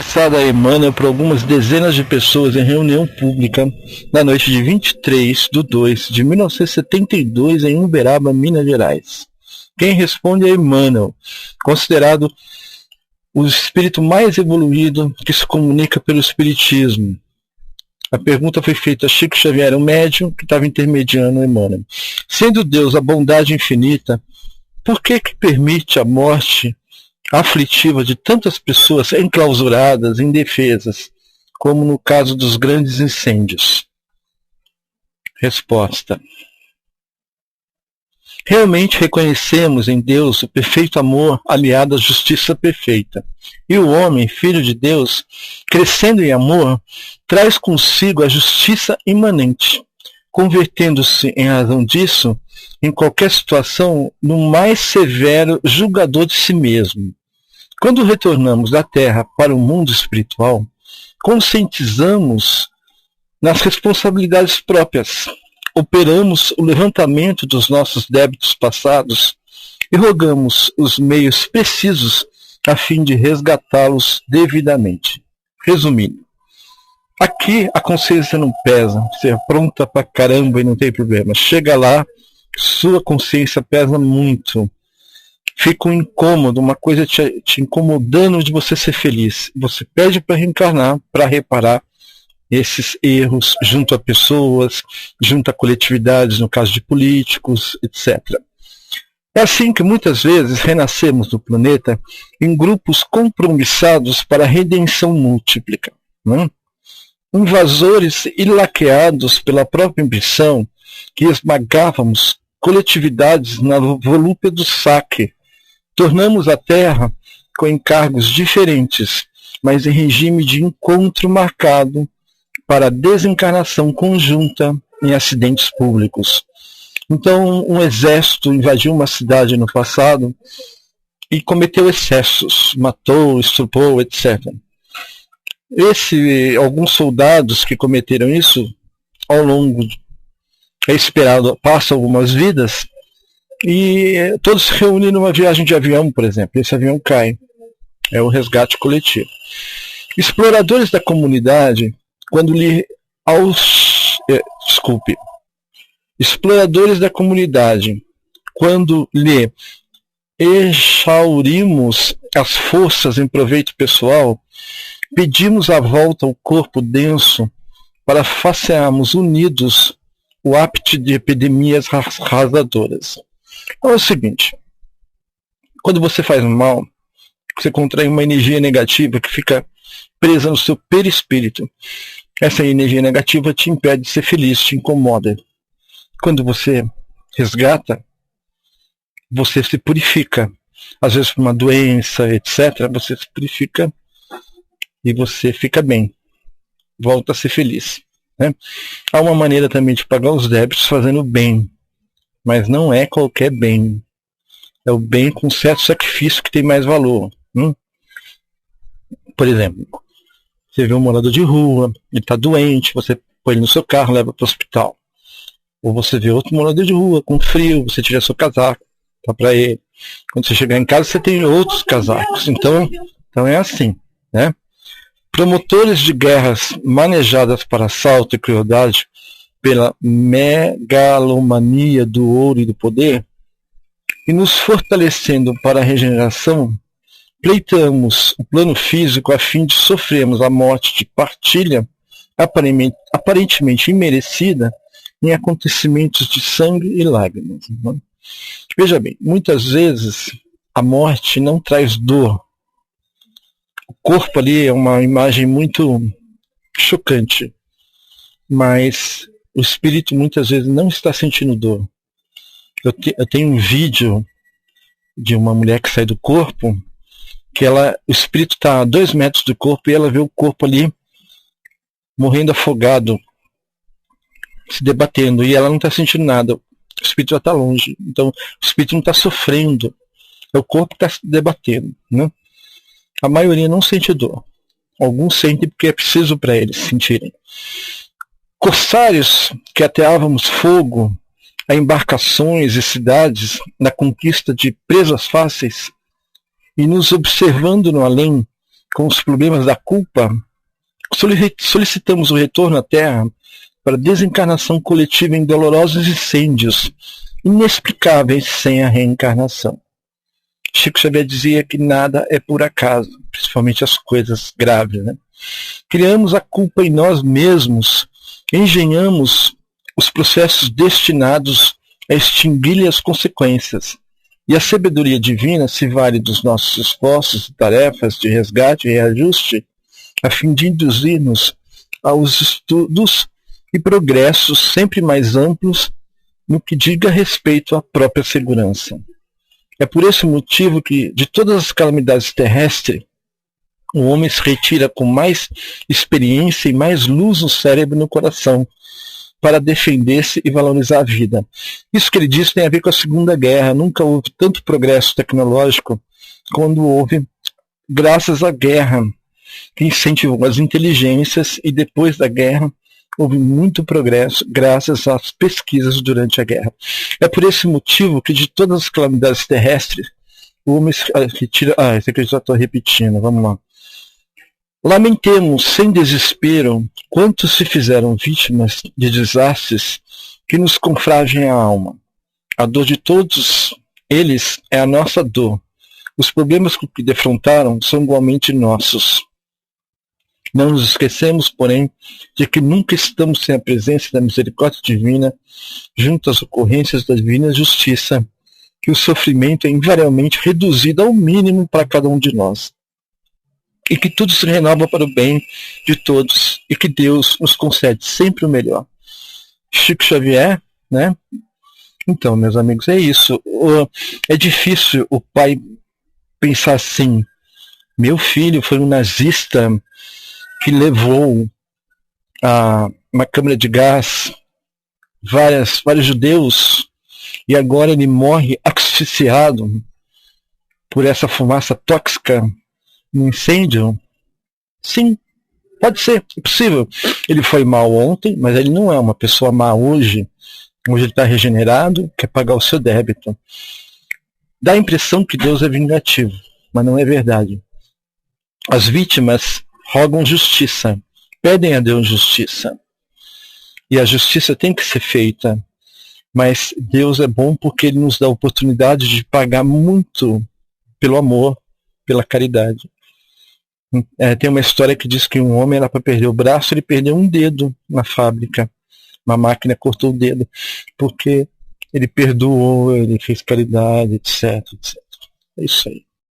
passada a Emmanuel por algumas dezenas de pessoas em reunião pública na noite de 23/2 de 1972 em Uberaba, Minas Gerais. Quem responde é Emmanuel, considerado o espírito mais evoluído que se comunica pelo espiritismo. A pergunta foi feita a Chico Xavier, um médium que estava intermediando Emmanuel. Sendo Deus a bondade infinita, por que permite a morte aflitiva de tantas pessoas enclausuradas, indefesas, como no caso dos grandes incêndios? Resposta. Realmente reconhecemos em Deus o perfeito amor aliado à justiça perfeita. E o homem, filho de Deus, crescendo em amor, traz consigo a justiça imanente, convertendo-se, em razão disso, em qualquer situação, no mais severo julgador de si mesmo. Quando retornamos da Terra para o mundo espiritual, conscientizamos nas responsabilidades próprias, operamos o levantamento dos nossos débitos passados e rogamos os meios precisos a fim de resgatá-los devidamente. Resumindo, aqui a consciência não pesa, você é pronta pra caramba e não tem problema. Chega lá, sua consciência pesa muito. Fica um incômodo, uma coisa te incomodando de você ser feliz. Você pede para reencarnar, para reparar esses erros junto a pessoas, junto a coletividades, no caso de políticos, etc. É assim que muitas vezes renascemos no planeta em grupos compromissados para a redenção múltipla. Né? Invasores ilaqueados pela própria ambição que esmagávamos coletividades na volúpia do saque. Tornamos a Terra com encargos diferentes, mas em regime de encontro marcado para a desencarnação conjunta em acidentes públicos. Então, um exército invadiu uma cidade no passado e cometeu excessos, matou, estuprou, etc. Alguns soldados que cometeram isso, ao longo, é esperado, passam algumas vidas, e todos se reúnem numa viagem de avião, por exemplo. Esse avião cai. É o resgate coletivo. Exploradores da comunidade, exploradores da comunidade, quando lhe exaurimos as forças em proveito pessoal, pedimos a volta ao corpo denso para facearmos unidos o ápice de epidemias arrasadoras. Então é o seguinte, quando você faz mal, você contrai uma energia negativa que fica presa no seu perispírito. Essa energia negativa te impede de ser feliz, te incomoda. Quando você resgata, você se purifica. Às vezes por uma doença, etc., você se purifica e você fica bem. Volta a ser feliz. Né? Há uma maneira também de pagar os débitos fazendo bem. Mas não é qualquer bem. É o bem com certo sacrifício que tem mais valor. Por exemplo, você vê um morador de rua, ele está doente, você põe ele no seu carro, leva para o hospital. Ou você vê outro morador de rua com frio, você tira seu casaco, dá para ele. Quando você chegar em casa, você tem outros casacos. Então é assim, né? Promotores de guerras manejadas para assalto e crueldade pela megalomania do ouro e do poder, e nos fortalecendo para a regeneração, pleitamos o plano físico a fim de sofrermos a morte de partilha aparentemente imerecida em acontecimentos de sangue e lágrimas. Né? Veja bem, muitas vezes a morte não traz dor. O corpo ali é uma imagem muito chocante, mas o espírito muitas vezes não está sentindo dor. Eu tenho um vídeo de uma mulher que sai do corpo, que o espírito está a 2 metros do corpo e ela vê o corpo ali morrendo afogado, se debatendo, e ela não está sentindo nada. O espírito já está longe. Então o espírito não está sofrendo. É o corpo que está se debatendo. Né? A maioria não sente dor. Alguns sentem porque é preciso para eles sentirem. Corsários que ateávamos fogo a embarcações e cidades na conquista de presas fáceis e nos observando no além, com os problemas da culpa, solicitamos o retorno à Terra para desencarnação coletiva em dolorosos incêndios inexplicáveis sem a reencarnação. Chico Xavier dizia que nada é por acaso, principalmente as coisas graves, né? Criamos a culpa em nós mesmos, engenhamos os processos destinados a extinguir-lhe as consequências. E a sabedoria divina se vale dos nossos esforços e tarefas de resgate e reajuste, a fim de induzir-nos aos estudos e progressos sempre mais amplos no que diga respeito à própria segurança. É por esse motivo que, de todas as calamidades terrestres, o homem se retira com mais experiência e mais luz no cérebro e no coração, para defender-se e valorizar a vida. Isso que ele diz tem a ver com a Segunda Guerra. Nunca houve tanto progresso tecnológico quando houve, graças à guerra, que incentivou as inteligências, e depois da guerra houve muito progresso graças às pesquisas durante a guerra. É por esse motivo que de todas as calamidades terrestres, o homem se retira... esse aqui eu já estou repetindo, vamos lá. Lamentemos sem desespero quantos se fizeram vítimas de desastres que nos confragem a alma. A dor de todos eles é a nossa dor. Os problemas com que defrontaram são igualmente nossos. Não nos esquecemos, porém, de que nunca estamos sem a presença da misericórdia divina junto às ocorrências da divina justiça, que o sofrimento é invariavelmente reduzido ao mínimo para cada um de nós, e que tudo se renova para o bem de todos, e que Deus nos concede sempre o melhor. Chico Xavier, né? Então, meus amigos, é isso. É difícil o pai pensar assim: meu filho foi um nazista que levou a uma câmara de gás vários judeus, e agora ele morre asfixiado por essa fumaça tóxica no incêndio. Sim, pode ser, é possível. Ele foi mal ontem, mas ele não é uma pessoa má hoje. Hoje ele está regenerado, quer pagar o seu débito. Dá a impressão que Deus é vingativo, mas não é verdade. As vítimas rogam justiça, pedem a Deus justiça. E a justiça tem que ser feita. Mas Deus é bom porque Ele nos dá a oportunidade de pagar muito pelo amor, pela caridade. Tem uma história que diz que um homem era para perder o braço, ele perdeu um dedo na fábrica. Uma máquina cortou o dedo, porque ele perdoou, ele fez caridade, etc, etc. É isso aí.